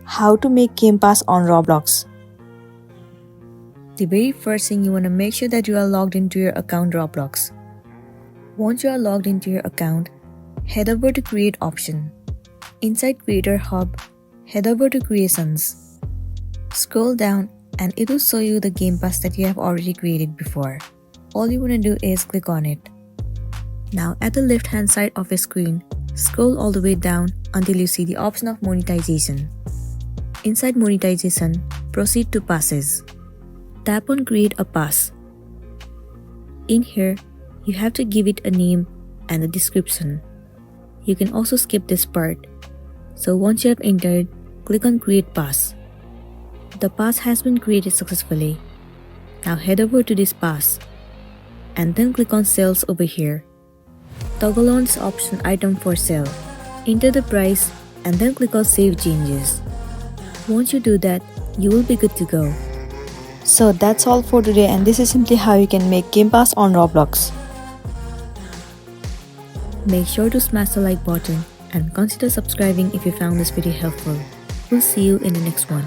How to make Gamepass on Roblox. The very first thing, you want to make sure that you are logged into your account Roblox. Once you are logged into your account, head over to Create option. Inside Creator Hub, head over to Creations. Scroll down and it will show you the Gamepass that you have already created before. All you want to do is click on it. Now at the left hand side of your screen, scroll all the way down until you see the option of monetization. Inside monetization, proceed to passes. Tap on Create a Pass. In here, you have to give it a name and a description. You can also skip this part. So once you have entered, click on Create Pass. The pass has been created successfully. Now head over to this pass and then click on Sales over here. Toggle on this option Item for Sale. Enter the price and then click on Save Changes. Once you do that, you will be good to go. So that's all for today, and this is simply how you can make Gamepass on Roblox. Make sure to smash the like button and consider subscribing if you found this video helpful. We'll see you in the next one.